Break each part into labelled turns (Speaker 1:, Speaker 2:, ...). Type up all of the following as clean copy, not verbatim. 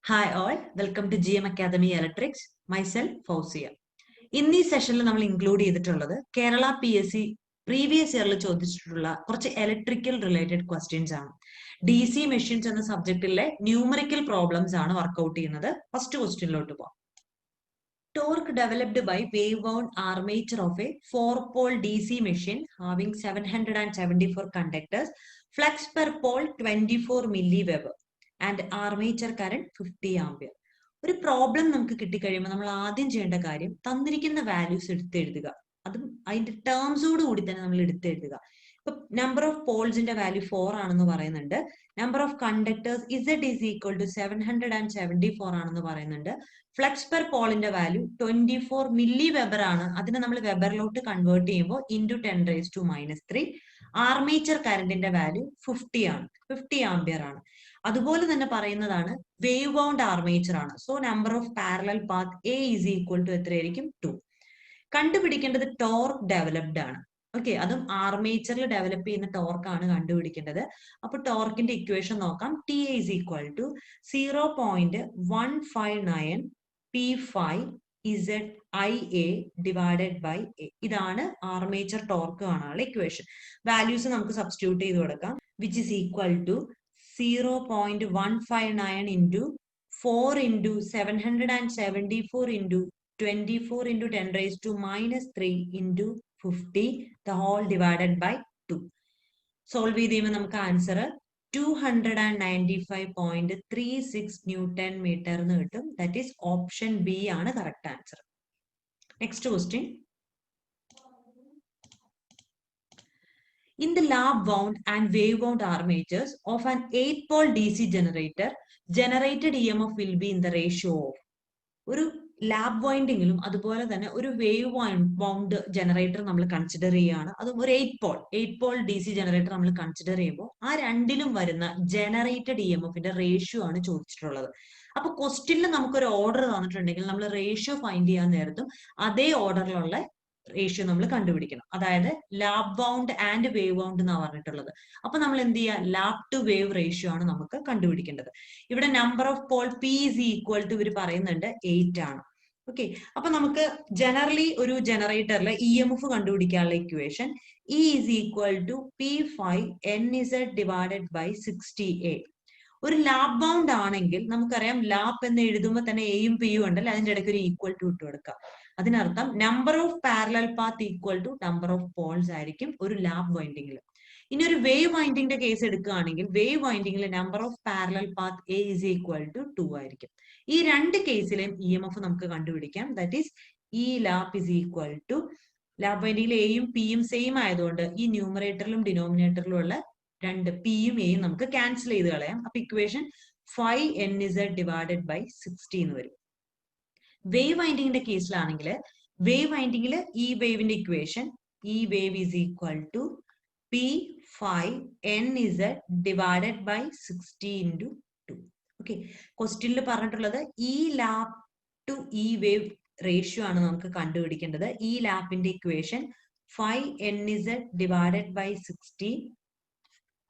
Speaker 1: Hi all, welcome to GM Academy Electrics. Myself, Fausia. In this session, we will include Kerala PSC previous year electrical related questions. DC machines and the subject numerical problems are work out. First question. Torque developed by wave-wound armature of a 4-pole DC machine having 774 conductors, flux per pole 24 milliweber and armature current 50 ampere. ഒരു problem നമുക്ക് കിട്ടിക്കഴിയുമ്പോൾ നമ്മൾ ആദ്യം ചെയ്യേണ്ട കാര്യം തന്നിരിക്കുന്ന values എടുത്തെഴുതുക. അതും അതിന്റെ ടേംസോട് കൂടി തന്നെ നമ്മൾ എടുത്തെഴുതുക. ഇപ്പൊ നമ്പർ ഓഫ് പോൾസിന്റെ വാല്യൂ 4 ആണെന്ന് പറയുന്നുണ്ട്. Number of conductors Z is equal to 774 ആണെന്ന് പറയുന്നുണ്ട്. ഫ്ലക്സ് പെർ പോളിന്റെ വാല്യൂ 24 മില്ലി വെബർ ആണ്. അതിനെ നമ്മൾ വെബറിലോട്ട് കൺവേർട്ട് ചെയ്യുമ്പോൾ ഇൻറ്റു 10⁻⁻3. ആർമേച്ചർ കറന്റിന്റെ വാല്യൂ 50 ആണ്, 50 ആംപിയർ ആണ്. അതുപോലെ തന്നെ പറയുന്നതാണ് വേവ് ബൗണ്ട് ആർമേച്ചർ ആണ്. So number of parallel path A is equal to എത്രയായിരിക്കും? 2. കണ്ടുപിടിക്കേണ്ടത് ടോർക്ക് ഡെവലപ്ഡ് ആണ്. ഓക്കെ, അതും ആർമേച്ചറിൽ ഡെവലപ്പ് ചെയ്യുന്ന ടോർക്ക് ആണ് കണ്ടുപിടിക്കേണ്ടത്. അപ്പൊ ടോർക്കിന്റെ ഇക്വേഷൻ നോക്കാം. TA is equal to 0.159 P5 ZIA divided by A. ഇതാണ് ആർമേച്ചർ ടോർക്ക് കാണാനുള്ള ഇക്വേഷൻ. വാല്യൂസ് നമുക്ക് സബ്സ്റ്റിറ്റ്യൂട്ട് ചെയ്ത് കൊടുക്കാം. Which is equal to 0.159 into 4 into 774 into 24 into 10⁻⁻3 into 50 the whole divided by 2. Solve ചെയ്യുമ്പോൾ നമുക്ക് ആൻസർ 295.36 Newton meter എന്ന് കിട്ടും. That is option B ആണ് correct answer. Next question. In the lap-wound and wave-wound armatures of an 8-pole DC generator, generated EMF will be in the ratio of. ഒരു lab വൈൻഡിങ്ങിലും അതുപോലെ തന്നെ ഒരു wave wound generator നമ്മൾ consider ചെയ്യുകയാണ്. അതും ഒരു 8-പോൾ DC generator നമ്മൾ കൺസിഡർ ചെയ്യുമ്പോൾ ആ രണ്ടിലും വരുന്ന ജനറേറ്റഡ് EMFന്റെ റേഷ്യോ ആണ് ചോദിച്ചിട്ടുള്ളത്. അപ്പൊ ക്വസ്റ്റ്യനിൽ നമുക്കൊരു ഓർഡർ തന്നിട്ടുണ്ടെങ്കിൽ നമ്മൾ റേഷ്യോ ഫൈൻഡ് ചെയ്യാൻ നേരത്തും അതേ ഓർഡറിലുള്ള റേഷ്യോ നമ്മൾ കണ്ടുപിടിക്കണം. അതായത് lab wound and wave wound എന്നാണ് പറഞ്ഞിട്ടുള്ളത്. അപ്പൊ നമ്മൾ എന്ത് ചെയ്യുക? ലാബ് ടു വേവ് റേഷ്യോ ആണ് നമുക്ക് കണ്ടുപിടിക്കേണ്ടത്. ഇവിടെ number of pole P is equal to ഇവർ പറയുന്നുണ്ട് 8 ആണ്. ഓക്കെ, അപ്പൊ നമുക്ക് ജനറലി ഒരു ജനറേറ്ററിലെ EMF കണ്ടുപിടിക്കാനുള്ള equation E is equal to P5 NZ divided by 60A. ഒരു ലാബ് ബൗണ്ട് ആണെങ്കിൽ നമുക്കറിയാം ലാബ് എന്ന് എഴുതുമ്പോൾ തന്നെ എയും പിയും ഉണ്ടല്ലോ, അതിന്റെ ഇടയ്ക്ക് ഒരു ഈക്വൽ ടു ഇട്ട് കൊടുക്കാം. അതിനർത്ഥം number of parallel path equal to number of poles ആയിരിക്കും ഒരു ലാബ് വൈൻഡിങ്ങിൽ. ഇനി ഒരു വേവ് വൈൻഡിങ്ങിന്റെ കേസ് എടുക്കുകയാണെങ്കിൽ വേവ് വൈൻഡിങ്ങിൽ number of parallel path A is equal to 2 ആയിരിക്കും. ഈ രണ്ട് കേസിലെയും EMF നമുക്ക് കണ്ടുപിടിക്കാം. ദാറ്റ് ഈസ് ഈ lap is equal to lap വൈൻഡിങ്ങിൽ എയും പിയും സെയിം ആയതുകൊണ്ട് ഈ ന്യൂമറേറ്ററിലും ഡിനോമിനേറ്ററിലും ഉള്ള രണ്ട് പിയും എയും നമുക്ക് ക്യാൻസൽ ചെയ്ത് കളയാം. അപ്പൊ ഇക്വേഷൻ 5NZ divided by 60 എന്ന് വരും. വേവ് വൈൻഡിങ്ങിന്റെ കേസിലാണെങ്കിൽ വേവ് വൈൻഡിങ്ങിൽ ഈ വേവിന്റെ ഇക്വേഷൻ ഈ wave is equal to P5NZ divided by 60 into 2. Okay, ക്വസ്റ്റ്യനിൽ പറഞ്ഞിട്ടുള്ളത് ഈ ലാബ് ടു ഈ വേവ് റേഷ്യോ ആണ് നമുക്ക് കണ്ടുപിടിക്കേണ്ടത്. ഈ ലാബിന്റെ equation 5NZ divided by 60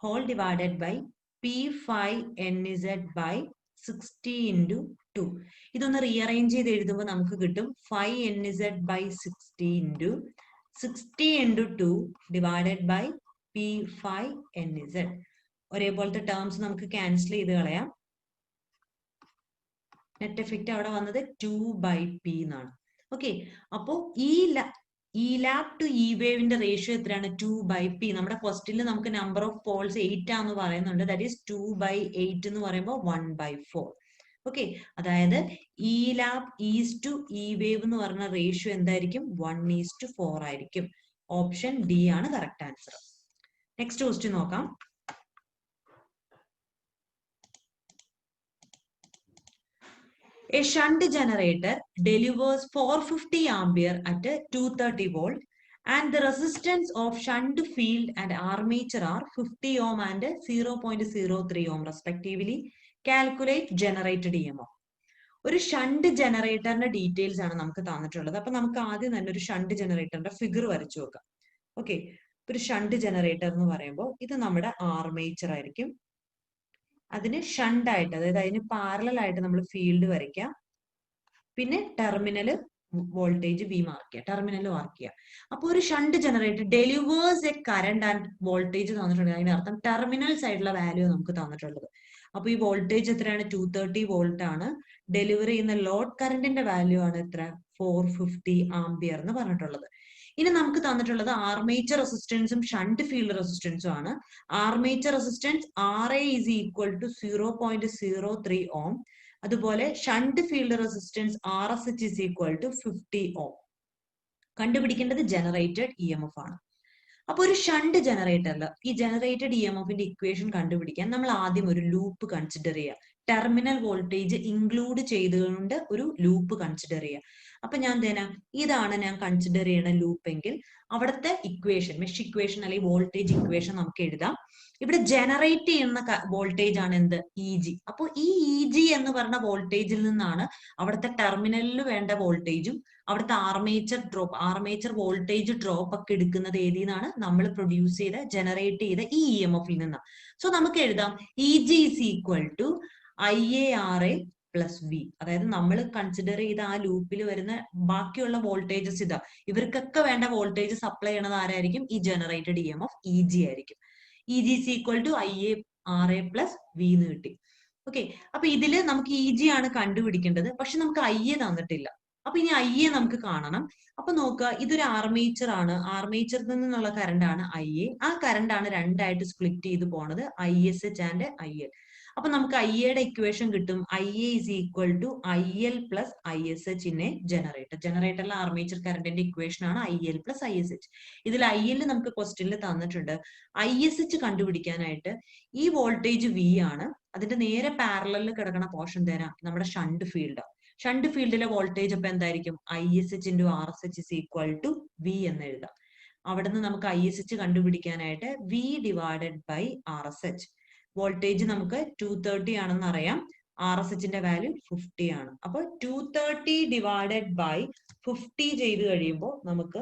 Speaker 1: whole divided by P5NZ by 60 into 2. ഇതൊന്ന് റീഅറേഞ്ച് ചെയ്ത് എഴുതുമ്പോൾ നമുക്ക് കിട്ടും 5NZ by 60 into 60 into 2 divided by P5NZ. ഒരേപോലത്തെ ടേംസ് നമുക്ക് ക്യാൻസൽ ചെയ്ത് കളയാം. നെറ്റ് എഫക്റ്റ് അവിടെ വന്നത് 2/P എന്നാണ്. ഓക്കെ, അപ്പോ ഈ ലാബ് ടു ഈ വേവിന്റെ റേഷ്യോ എത്രയാണ്? 2/P. നമ്മുടെ ക്വസ്റ്റ്യനിൽ നമുക്ക് നമ്പർ ഓഫ് പോൾസ് 8 ആണെന്ന് പറയുന്നുണ്ട്. ദാറ്റ് ഈസ് 2/8 എന്ന് പറയുമ്പോൾ 1/4. ഓക്കെ, അതായത് ഈ ലാബ് ഈസ് ടു ഈ വേവ് എന്ന് പറഞ്ഞ റേഷ്യോ എന്തായിരിക്കും? 1:4 ആയിരിക്കും. ഓപ്ഷൻ ഡി ആണ് കറക്റ്റ് ആൻസർ. നെക്സ്റ്റ് ക്വസ്റ്റ്യൻ നോക്കാം. A shunt generator delivers 450 ampere at 230 volt and the resistance of shunt field and armature are 50 ohm and 0.03 ohm respectively. Calculate generated EMF. ഒരു shunt ജനറേറ്ററിന്റെ details ആണ് നമുക്ക് തന്നിട്ടുള്ളത്. അപ്പൊ നമുക്ക് ആദ്യം തന്നെ ഒരു ഷണ്ട് ജനറേറ്ററിന്റെ ഫിഗർ വരച്ചു നോക്കാം. ഓക്കെ, ഒരു ഷണ്ട് ജനറേറ്റർ എന്ന് പറയുമ്പോൾ ഇത് നമ്മുടെ ആർമേച്ചർ ആയിരിക്കും. അതിന് ഷണ്ട് ആയിട്ട്, അതായത് അതിന് പാരലൽ ആയിട്ട് നമ്മൾ ഫീൽഡ് വരയ്ക്കാം. പിന്നെ ടെർമിനൽ വോൾട്ടേജ് വി മാർക്ക് ചെയ്യുക, ടെർമിനൽ മാർക്ക് ചെയ്യുക. അപ്പൊ ഒരു shunt generator delivers A current and voltage തന്നിട്ടുണ്ട്. അതിനർത്ഥം ടെർമിനൽ സൈഡിലുള്ള വാല്യൂ നമുക്ക് തന്നിട്ടുള്ളത്. അപ്പൊ ഈ വോൾട്ടേജ് എത്രയാണ്? 230 വോൾട്ട് ആണ്. ഡെലിവറി ചെയ്യുന്ന ലോഡ് കറന്റിന്റെ വാല്യൂ ആണ് എത്ര? 450 ആംപിയർ എന്ന് പറഞ്ഞിട്ടുള്ളത്. ഇനി നമുക്ക് തന്നിട്ടുള്ളത് ആർമേച്ചർ റെസിസ്റ്റൻസും ഷണ്ട് ഫീൽഡ് റെസിസ്റ്റൻസും ആണ്. Armature resistance RA is equal to 0.03 ohm. അതുപോലെ shunt field resistance RSH is equal to 50 ohm. കണ്ടുപിടിക്കേണ്ടത് ജനറേറ്റഡ് EMF ആണ്. അപ്പൊ ഒരു ഷണ്ട് ജനറേറ്ററിൽ ഈ ജനറേറ്റഡ് EMFന്റെ ഇക്വേഷൻ കണ്ടുപിടിക്കാൻ നമ്മൾ ആദ്യം ഒരു ലൂപ്പ് കൺസിഡർ ചെയ്യുക. ടെർമിനൽ വോൾട്ടേജ് ഇൻക്ലൂഡ് ചെയ്തുകൊണ്ട് ഒരു ലൂപ്പ് കൺസിഡർ ചെയ്യുക. അപ്പൊ ഞാൻ തരാം, ഇതാണ് ഞാൻ കൺസിഡർ ചെയ്യുന്ന ലൂപ്പ് എങ്കിൽ അവിടുത്തെ ഇക്വേഷൻ, മെഷ് ഇക്വേഷൻ അല്ലെങ്കിൽ വോൾട്ടേജ് ഇക്വേഷൻ നമുക്ക് എഴുതാം. ഇവിടെ ജനറേറ്റ് ചെയ്യുന്ന വോൾട്ടേജ് ആണ് എന്ത്? EG. അപ്പോൾ ഈ EG എന്ന് പറഞ്ഞ വോൾട്ടേജിൽ നിന്നാണ് അവിടുത്തെ ടെർമിനലിൽ വേണ്ട വോൾട്ടേജും അവിടുത്തെ ആർമേച്ചർ വോൾട്ടേജ് ഡ്രോപ്പ് ഒക്കെ എടുക്കുന്നത് ഏതിൽ നിന്നാണ്? നമ്മൾ പ്രൊഡ്യൂസ് ചെയ്ത ജനറേറ്റ് ചെയ്ത ഈ EMF ൽ നിന്നാണ്. സോ നമുക്ക് എഴുതാം EG is equal to IARA plus V. അതായത് നമ്മൾ കൺസിഡർ ചെയ്ത ആ ലൂപ്പിൽ വരുന്ന ബാക്കിയുള്ള വോൾട്ടേജസ് ഇതാ. ഇവർക്കൊക്കെ വേണ്ട വോൾട്ടേജ് സപ്ലൈ ചെയ്യണത് ആരായിരിക്കും? ഈ ജനറേറ്റഡ് EMF EG ആയിരിക്കും. EG is equal to IARA plus V എന്ന് കിട്ടി. ഓക്കെ, അപ്പൊ ഇതില് നമുക്ക് EG ആണ് കണ്ടുപിടിക്കേണ്ടത്. പക്ഷെ നമുക്ക് IA തന്നിട്ടില്ല. അപ്പൊ ഇനി IA നമുക്ക് കാണണം. അപ്പൊ നോക്കുക, ഇതൊരു ആർമേച്ചർ ആണ്. ആർമേച്ചറിൽ നിന്നുള്ള കറണ്ട് ആണ് IA. ആ കറണ്ട് ആണ് രണ്ടായിട്ട് സ്പ്ലിറ്റ് ചെയ്ത് പോണത്, ISH ആൻഡ് IL. അപ്പൊ നമുക്ക് IAയുടെ ഇക്വേഷൻ കിട്ടും. IA is equal to IL plus ISH in a generator. ജനറേറ്ററിലെ ആർമേച്ചർ കറണ്ടിന്റെ ഇക്വേഷൻ ആണ് IL പ്ലസ് ISH. ഇതിൽ IL നമുക്ക് ക്വസ്റ്റ്യനിൽ തന്നിട്ടുണ്ട്. ISH കണ്ടുപിടിക്കാനായിട്ട് ഈ വോൾട്ടേജ് V ആണ്. അതിന്റെ നേരെ പാരലലിൽ കിടക്കുന്ന പോർഷൻ തരാം നമ്മുടെ ഷണ്ട് ഫീൽഡ്. ഷണ്ട് ഫീൽഡിലെ വോൾട്ടേജ് അപ്പൊ എന്തായിരിക്കും? ISH into RSH is equal to V എന്ന് എഴുതാം. അവിടെ നിന്ന് നമുക്ക് ISH കണ്ടുപിടിക്കാനായിട്ട് V divided by RSH. Voltage നമുക്ക് 230 ആണെന്ന് അറിയാം. RSHന്റെ വാല്യൂ 50 ആണ്. അപ്പൊ 230 ഡിവൈഡഡ് ബൈ 50 ചെയ്ത് കഴിയുമ്പോൾ നമുക്ക്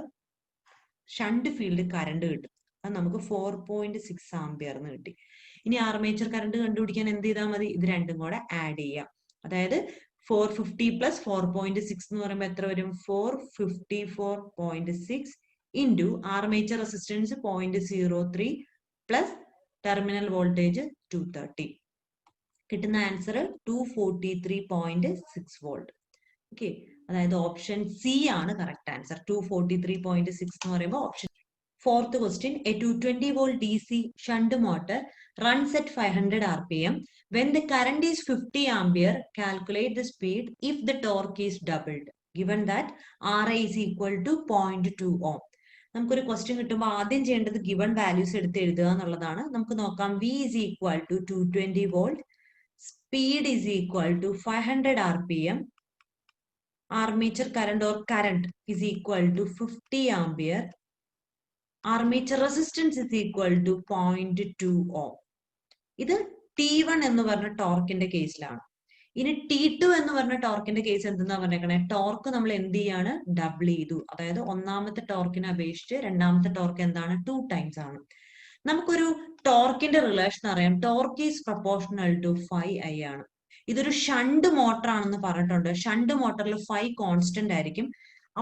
Speaker 1: ഷണ്ട് ഫീൽഡ് കറണ്ട് കിട്ടും. അത് നമുക്ക് 4.6 ആംപിയർ എന്ന് കിട്ടി. ഇനി ആർമേച്ചർ കറണ്ട് കണ്ടുപിടിക്കാൻ എന്ത് ചെയ്താൽ മതി? ഇത് രണ്ടും കൂടെ ആഡ് ചെയ്യാം. അതായത് 450 പ്ലസ് 4.6 എന്ന് പറയുമ്പോൾ എത്ര വരും? 454.6 into armature resistance 0.03 plus terminal voltage 230. കിട്ടുന്ന ആൻസർ 243.6 വോൾട്ട്. ഓക്കെ, അതായത് ഓപ്ഷൻ സി ആണ് കറക്റ്റ് ആൻസർ. 243.6 എന്ന് പറയുമ്പോൾ option. Fourth question, A 220 volt DC shunt motor runs at 500 RPM. When the current is 50 ampere, calculate the speed if the torque is doubled. Given that RA is equal to 0.2 ohm. നമുക്കൊരു question കിട്ടുമ്പോൾ ആദ്യം ചെയ്യേണ്ടത് given values എടുത്ത് എഴുതുക എന്നുള്ളതാണ്. നമുക്ക് നോക്കാം. V is equal to 220 volt. Speed is equal to 500 RPM. Armature current or current is equal to 50 ampere. Armature resistance is equal to 0.2 ohm. ഇത് T1 എന്ന് പറഞ്ഞ ടോർക്കിന്റെ കേസിലാണ്. ഇനി T2 എന്ന് പറഞ്ഞ ടോർക്കിന്റെ കേസ് എന്തെന്നാ പറഞ്ഞേക്കണേ? ടോർക്ക് നമ്മൾ എന്ത് ചെയ്യാണ്? ഡബിൾ ചെയ്തു. അതായത് ഒന്നാമത്തെ ടോർക്കിനെ അപേക്ഷിച്ച് രണ്ടാമത്തെ ടോർക്ക് എന്താണ്? 2 ടൈംസ് ആണ്. നമുക്കൊരു ടോർക്കിന്റെ റിലേഷൻ അറിയാം. Torque is proportional to 5I ആണ്. ഇതൊരു ഷണ്ട് മോട്ടർ ആണെന്ന് പറഞ്ഞിട്ടുണ്ട്. ഷണ്ട് മോട്ടറിൽ 5 കോൺസ്റ്റന്റ് ആയിരിക്കും.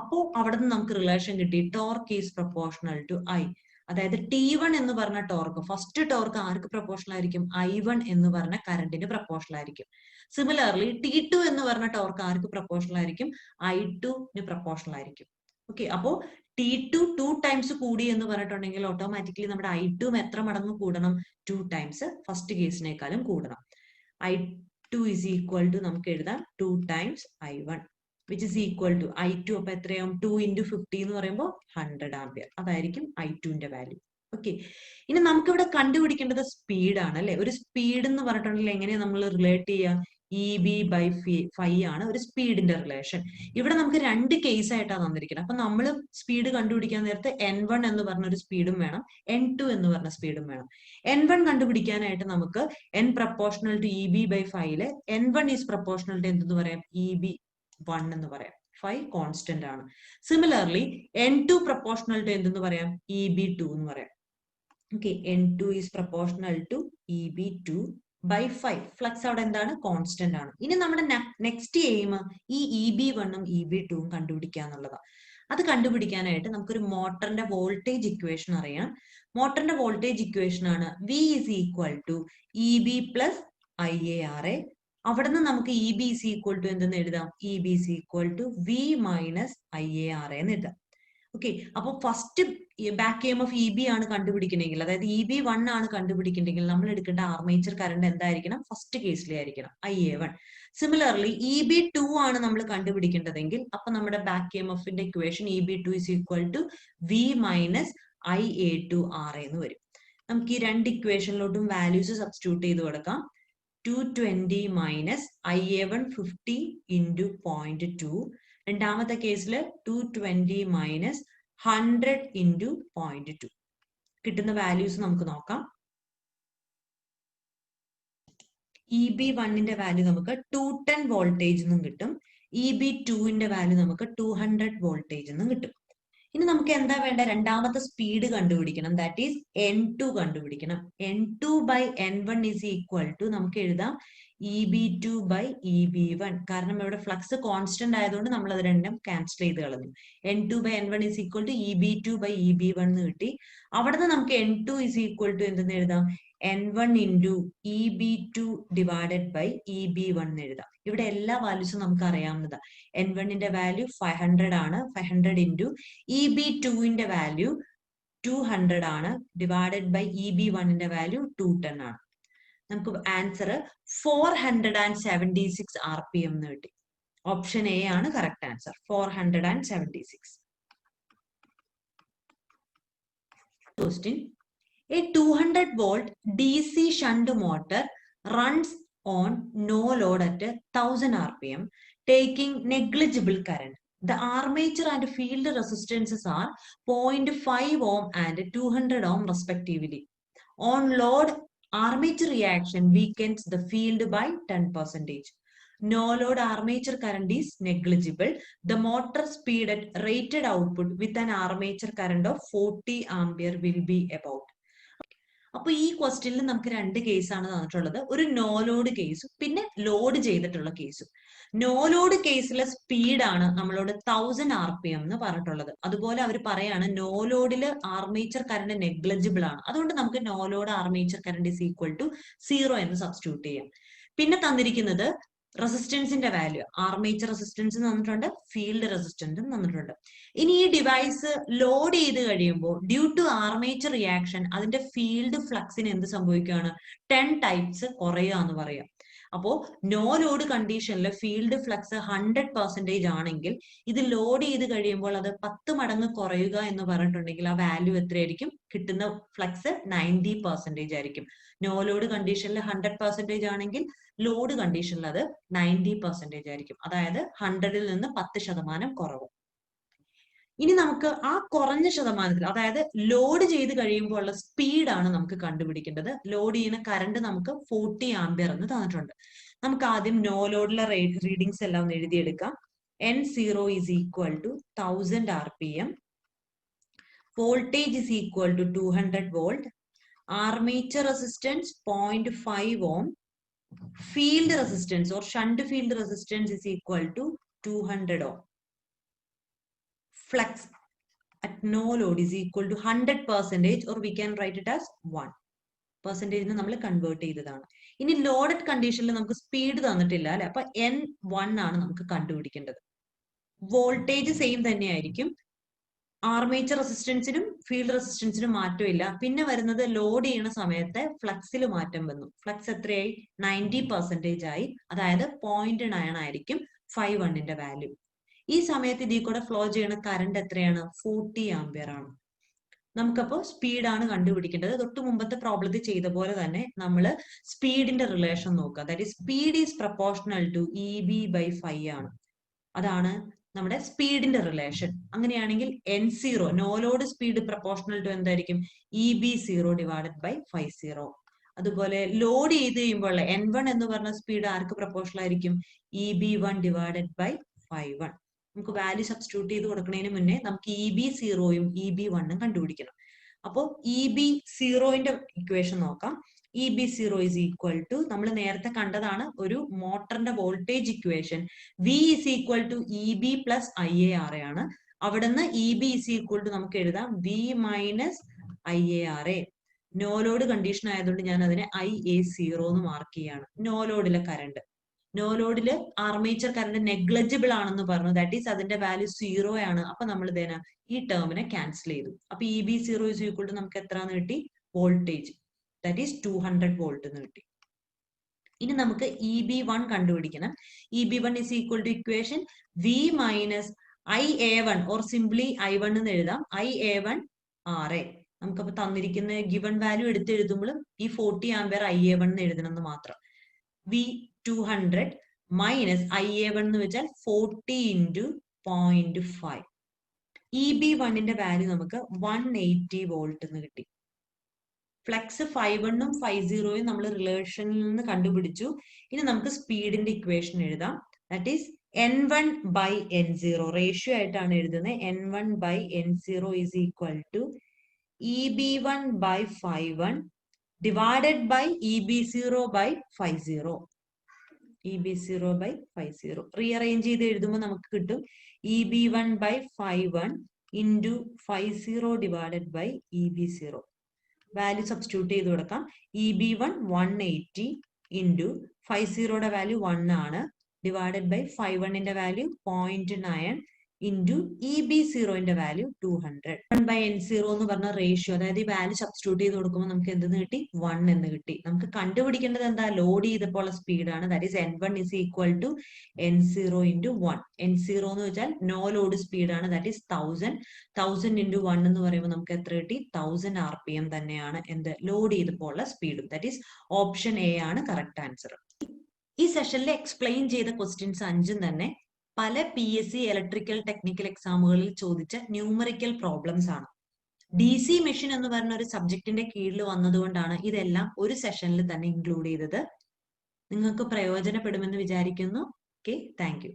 Speaker 1: അപ്പോ അവിടെ നിന്ന് നമുക്ക് റിലേഷൻ കിട്ടി. Torque is proportional to I. അതായത് T1 എന്ന് പറഞ്ഞ ടോർക്ക്, ഫസ്റ്റ് ടോർക്ക് ആർക്ക് പ്രൊപ്പോർഷണൽ ആയിരിക്കും? I1 എന്ന് പറഞ്ഞ കറണ്ടിന് പ്രൊപ്പോർഷണൽ ആയിരിക്കും. സിമിലർലി T2 എന്ന് പറഞ്ഞ ടോർക്ക് ആർക്ക് പ്രൊപ്പോർഷണൽ ആയിരിക്കും? I2ന് പ്രൊപ്പോർഷണൽ ആയിരിക്കും. ഓക്കെ, അപ്പോ T2 2 ടൈംസ് കൂടി എന്ന് പറഞ്ഞിട്ടുണ്ടെങ്കിൽ ഓട്ടോമാറ്റിക്കലി നമ്മുടെ I2 എത്ര മടങ്ങ് കൂടണം? 2 ടൈംസ് ഫസ്റ്റ് കേസിനേക്കാളും കൂടണം. I2 is equal to നമുക്ക് എഴുതാം 2 times I1 which is equal to I2. അപ്പൊ എത്രയാവും? 2 into 50 എന്ന് പറയുമ്പോൾ 100 ആംപിയർ. അതായിരിക്കും I2ന്റെ വാല്യൂ. ഓക്കെ, ഇനി നമുക്ക് ഇവിടെ കണ്ടുപിടിക്കേണ്ടത് സ്പീഡ് ആണ് അല്ലെ. ഒരു സ്പീഡ് എന്ന് പറഞ്ഞിട്ടുണ്ടെങ്കിൽ എങ്ങനെയാ നമ്മൾ റിലേറ്റ് ചെയ്യുക? EB by phi ആണ് ഒരു സ്പീഡിന്റെ റിലേഷൻ. ഇവിടെ നമുക്ക് രണ്ട് കേസ് ആയിട്ടാണ് തന്നിരിക്കുന്നത്. അപ്പൊ നമ്മൾ സ്പീഡ് കണ്ടുപിടിക്കാൻ നേരത്തെ N1 എന്ന് പറഞ്ഞ ഒരു സ്പീഡും വേണം, N2 എന്ന് പറഞ്ഞ സ്പീഡും വേണം. N1 കണ്ടുപിടിക്കാനായിട്ട് നമുക്ക് N proportional to EB by phi യില് N1 ഈസ് പ്രപ്പോർഷണൽ ടു എന്തെന്ന് പറയാം? EB1 എന്ന് പറയാം. phi കോൺസ്റ്റന്റ് ആണ്. സിമിലർലി N2 പ്രപ്പോർഷണൽ ടു എന്തെന്ന് പറയാം? EB2 എന്ന് പറയാം. Okay, N2 is proportional to EB2 by 5. Flux അവിടെ എന്താണ്? കോൺസ്റ്റന്റ് ആണ്. ഇനി നമ്മുടെ നെക്സ്റ്റ് എയിം ഈ EB1 ഉം EB2 ഉം കണ്ടുപിടിക്കുക എന്നുള്ളതാണ്. അത് കണ്ടുപിടിക്കാനായിട്ട് നമുക്കൊരു മോട്ടറിന്റെ വോൾട്ടേജ് ഇക്വേഷൻ അറിയാം. മോട്ടറിന്റെ വോൾട്ടേജ് ഇക്വേഷൻ ആണ് V is equal to EB plus IARA. അവിടെ നിന്ന് നമുക്ക് EB is equal to എന്തെന്ന് എഴുതാം? EB is equal to V minus IARA എന്ന് എഴുതാം. ഓക്കെ, അപ്പൊ first back M of EB ആണ് കണ്ടുപിടിക്കണമെങ്കിൽ, അതായത് EB1 ആണ് കണ്ടുപിടിക്കണമെങ്കിൽ നമ്മൾ എടുക്കേണ്ട ആർമേച്ചർ കറണ്ട് എന്തായിരിക്കണം? ഫസ്റ്റ് കേസിലെ ആയിരിക്കണം IA1. സിമിലർലി EB2 ആണ് നമ്മൾ കണ്ടുപിടിക്കേണ്ടതെങ്കിൽ അപ്പൊ നമ്മുടെ ബാക്ക് എം എഫിന്റെ equation EB2 is equal to V minus IA2 RA എന്ന് വരും. നമുക്ക് ഈ രണ്ട് ഇക്വേഷനിലോട്ടും വാല്യൂസ് സബ്സ്റ്റിറ്റ്യൂട്ട് ചെയ്ത് കൊടുക്കാം. 220 മൈനസ് IA1 50 into 0.2. രണ്ടാമത്തെ കേസിൽ 220 മൈനസ് 100 into 0.2. കിട്ടുന്ന വാല്യൂസ് നമുക്ക് നോക്കാം. EB1ന്റെ വാല്യൂ നമുക്ക് 210 വോൾട്ടേജ് എന്നും കിട്ടും. EB2ന്റെ വാല്യൂ നമുക്ക് 200 വോൾട്ടേജ് എന്നും കിട്ടും. ഇനി നമുക്ക് എന്താ വേണ്ട? രണ്ടാമത്തെ സ്പീഡ് കണ്ടുപിടിക്കണം. ദാറ്റ് ഈസ് N2 കണ്ടുപിടിക്കണം. N2 by N1 is equal to നമുക്ക് എഴുതാം EB2 by EB1. കാരണം ഇവിടെ ഫ്ലക്സ് കോൺസ്റ്റന്റ് ആയതുകൊണ്ട് നമ്മൾ അത് രണ്ടും ക്യാൻസൽ ചെയ്ത് കളഞ്ഞു. N2 by N1 is equal to EB2 by EB1 എന്ന് കിട്ടി. അവിടുന്ന് നമുക്ക് N2 is equal to എന്തെന്ന് എഴുതാം? N1 into EB2 divided by EB1 എന്ന് എഴുതാം. ഇവിടെ എല്ലാ വാല്യൂസും നമുക്ക് അറിയാവുന്നതാണ്. N1ന്റെ വാല്യൂ 500 ആണ്. 500 into EB2ന്റെ വാല്യൂ 200 ആണ്. ഡിവൈഡഡ് ബൈ EB1ന്റെ വാല്യൂ 210 ആണ്. നമുക്ക് ആൻസർ 476 RPM എന്ന് കിട്ടി. ഓപ്ഷൻ എ ആണ് correct answer. 476. Question: A 200 volt DC shunt motor runs on no load at 1000 RPM, taking negligible current. The armature and field resistances are 0.5 ohm and 200 ohm respectively. On load, armature reaction weakens the field by 10%. No load armature current is negligible. The motor speed at rated output with an armature current of 40 ampere will be about. അപ്പൊ ഈ ക്വസ്റ്റ്യനിൽ നമുക്ക് രണ്ട് കേസാണ് തന്നിട്ടുള്ളത്. ഒരു no load കേസും പിന്നെ ലോഡ് ചെയ്തിട്ടുള്ള കേസും. നോ ലോഡ് കേസിലെ സ്പീഡാണ് നമ്മളോട് 1000 RPM എന്ന് പറഞ്ഞിട്ടുള്ളത്. അതുപോലെ അവർ പറയാണ് നോ ലോഡില് ആർമേച്ചർ കറണ്ട് നെഗ്ലിജിബിൾ ആണ്. അതുകൊണ്ട് നമുക്ക് no load armature current is equal to 0 എന്ന് സബ്സ്റ്റിറ്റ്യൂട്ട് ചെയ്യാം. പിന്നെ തന്നിരിക്കുന്നത് റെസിസ്റ്റൻസിന്റെ വാല്യൂ, ആർമേച്ചർ റെസിസ്റ്റൻസ് തന്നിട്ടുണ്ട്, ഫീൽഡ് റെസിസ്റ്റൻസും തന്നിട്ടുണ്ട്. ഇനി ഈ ഡിവൈസ് ലോഡ് ചെയ്ത് കഴിയുമ്പോൾ ഡ്യൂ ടു ആർമേച്ചർ റിയാക്ഷൻ അതിന്റെ ഫീൽഡ് ഫ്ലക്സിന് എന്ത് സംഭവിക്കുകയാണ്? 10 ടൈപ്സ് കുറയുക എന്ന് പറയാം. അപ്പോ നോ ലോഡ് കണ്ടീഷനിൽ ഫീൽഡ് ഫ്ലക്സ് 100% ആണെങ്കിൽ ഇത് ലോഡ് ചെയ്ത് കഴിയുമ്പോൾ അത് 10 മടങ്ങ് കുറയുക എന്ന് പറഞ്ഞിട്ടുണ്ടെങ്കിൽ ആ വാല്യൂ എത്രയായിരിക്കും? കിട്ടുന്ന ഫ്ലക്സ് 90% ആയിരിക്കും. നോ ലോഡ് കണ്ടീഷനിൽ 100% ആണെങ്കിൽ ലോഡ് കണ്ടീഷനിൽ അത് 90% ആയിരിക്കും. അതായത് 100ൽ നിന്ന് 10% കുറവ്. ഇനി നമുക്ക് ആ കുറഞ്ഞ ശതമാനത്തിൽ, അതായത് ലോഡ് ചെയ്ത് കഴിയുമ്പോൾ ഉള്ള സ്പീഡാണ് നമുക്ക് കണ്ടുപിടിക്കേണ്ടത്. ലോഡ് ചെയ്യുന്ന കറണ്ട് നമുക്ക് 40 ആംപിയർ എന്ന് തന്നിട്ടുണ്ട്. നമുക്ക് ആദ്യം നോ ലോഡിലെ റീഡിങ്സ് എല്ലാം ഒന്ന് എഴുതിയെടുക്കാം. N0 is equal to 1000 RPM. Voltage is equal to 200 volt. Armature resistance 0.5 ohm. Field resistance or shunt field resistance is equal to 200 ohm. Flux at no load is equal to 100%, or we can write it as 1%. നമ്മൾ convert ചെയ്തതാണ്. ഇനി loaded കണ്ടീഷനിൽ നമുക്ക് speed തന്നിട്ടില്ല അല്ലെ, അപ്പൊ N1 ആണ് നമുക്ക് കണ്ടുപിടിക്കേണ്ടത്. വോൾട്ടേജ് സെയിം തന്നെയായിരിക്കും. ആർമേച്ചർ റെസിസ്റ്റൻസിനും ഫീൽഡ് റെസിസ്റ്റൻസിനും മാറ്റമില്ല. പിന്നെ വരുന്നത് ലോഡ് ചെയ്യുന്ന സമയത്ത് ഫ്ലക്സിൽ മാറ്റം വന്നു. ഫ്ലക്സ് എത്രയായി? 90% ആയി. അതായത് 0.9 ആയിരിക്കും 5.1ന്റെ വാല്യൂ. ഈ സമയത്ത് ഇതിൽ കൂടെ ഫ്ലോ ചെയ്യുന്ന കറണ്ട് എത്രയാണ്? 40 ആംപിയർ ആണ്. നമുക്കപ്പോ സ്പീഡാണ് കണ്ടുപിടിക്കേണ്ടത്. തൊട്ട് മുമ്പത്തെ പ്രോബ്ലത്തിൽ ചെയ്ത പോലെ തന്നെ നമ്മൾ സ്പീഡിന്റെ റിലേഷൻ നോക്കുക. That is speed is proportional to EB by 5 ആണ്. അതാണ് നമ്മുടെ സ്പീഡിന്റെ റിലേഷൻ. അങ്ങനെയാണെങ്കിൽ N0 no load speed proportional to എന്തായിരിക്കും? EB0 divided by 50. അതുപോലെ ലോഡ് ചെയ്ത് കഴിയുമ്പോൾ N1 എന്ന് പറഞ്ഞ സ്പീഡ് ആർക്ക് പ്രൊപ്പോർഷണൽ ആയിരിക്കും? EB1 divided by 5.1. നമുക്ക് വാല്യൂ സബ്സ്റ്റിറ്റ്യൂട്ട് ചെയ്ത് കൊടുക്കുന്നതിന് മുന്നേ നമുക്ക് EB0യും EB1ഉം കണ്ടുപിടിക്കണം. അപ്പോൾ EB0ന്റെ ഇക്വേഷൻ നോക്കാം. EB0 is equal to നമ്മൾ നേരത്തെ കണ്ടതാണ് ഒരു മോട്ടറിന്റെ voltage equation V is equal to EB plus IARA ആണ്. അവിടുന്ന് EB is equal to നമുക്ക് എഴുതാം V minus IARA. No load condition ആയതുകൊണ്ട് ഞാൻ അതിനെ IA0 എന്ന് മാർക്ക് ചെയ്യാണ്. നോ ലോഡിലെ കറണ്ട്, നോ ലോഡില് ആർമേച്ചർ കറണ്ട് നെഗ്ലജിബിൾ ആണെന്ന് പറഞ്ഞു. ദാറ്റ് ഈസ് അതിന്റെ വാല്യൂ 0 ആണ്. അപ്പൊ നമ്മൾ ഇതേന ഈ ടേമിനെ ക്യാൻസൽ ചെയ്തു. അപ്പൊ EB0 is equal to നമുക്ക് എത്രന്ന് കിട്ടി? വോൾട്ടേജ്, ദാറ്റ് ഈസ് 200 വോൾട്ട് എന്ന് കിട്ടി. ഇനി നമുക്ക് EB1 കണ്ടുപിടിക്കണം. EB1 is equal to equation V minus IA1 or simply I1 എന്ന് എഴുതാം. IA1 RA. നമുക്കപ്പോ തന്നിരിക്കുന്ന ഗിവൺ വാല്യൂ എടുത്ത് എഴുതുമ്പോഴും ഈ 40 ആംപിയർ IA1 എന്ന് എഴുതണം എന്ന് മാത്രം. V 200 മൈനസ് IA1 എന്ന് വെച്ചാൽ 40 into 0.5. EB1ന്റെ വാല്യൂ നമുക്ക് 180 വോൾട്ട് എന്ന് കിട്ടി. ഫ്ലക്സ് 5.1 ഉം 5.0 നമ്മൾ റിലേഷനിൽ നിന്ന് കണ്ടുപിടിച്ചു. ഇനി നമുക്ക് സ്പീഡിന്റെ ഇക്വേഷൻ എഴുതാം. That is N1 by N0 ratio ആയിട്ടാണ് എഴുതുന്നത്. N1 by N0 is equal to EB1 by 5.1 divided by EB0 by 5.0. EB0 by 5.0 rearrange ചെയ്ത് എഴുതുമ്പോൾ നമുക്ക് കിട്ടും EB1 by 5.1 into 5.0 divided by EB0. Value substitute ചെയ്ത് കൊടുക്കാം. EB1 180 into 5.0യുടെ value 1 ആണ്, ഡിവൈഡഡ് ബൈ 5.1ന്റെ വാല്യൂ 0.9 into EB0ന്റെ വാല്യൂ 200. 1/N0 എന്ന് പറഞ്ഞ റേഷ്യോ, അതായത് ഈ വാല്യൂ സബ്സ്റ്റിറ്റ്യൂട്ട് ചെയ്ത് കൊടുക്കുമ്പോൾ നമുക്ക് എന്തെന്ന് കിട്ടി? 1 എന്ന് കിട്ടി. നമുക്ക് കണ്ടുപിടിക്കേണ്ടത് എന്താ? ലോഡ് ചെയ്തപ്പോൾ സ്പീഡാണ്. That is N1 is equal to N0 into 1. N0 എന്ന് വെച്ചാൽ നോ ലോഡ് സ്പീഡാണ്. ദാറ്റ് ഈസ് 1000 into 1 എന്ന് പറയുമ്പോൾ നമുക്ക് എത്ര കിട്ടി? 1000 RPM തന്നെയാണ് എന്ത്? ലോഡ് ചെയ്തപ്പോൾ സ്പീഡും. ദാറ്റ് ഈസ് ഓപ്ഷൻ എ ആണ് കറക്റ്റ് ആൻസർ. ഈ സെഷനിൽ എക്സ്പ്ലെയിൻ ചെയ്ത ക്വസ്റ്റ്യൻസ് 5 തന്നെ പല PSC ഇലക്ട്രിക്കൽ ടെക്നിക്കൽ എക്സാമുകളിൽ ചോദിച്ച ന്യൂമറിക്കൽ പ്രോബ്ലംസ് ആണ്. DC മെഷീൻ എന്ന് പറഞ്ഞ ഒരു സബ്ജക്റ്റിന്റെ കീഴിൽ വന്നതുകൊണ്ടാണ് ഇതെല്ലാം ഒരു സെഷനിൽ തന്നെ ഇൻക്ലൂഡ് ചെയ്തത്. നിങ്ങൾക്ക് പ്രയോജനപ്പെടുമെന്ന് വിചാരിക്കുന്നു. Okay, thank you.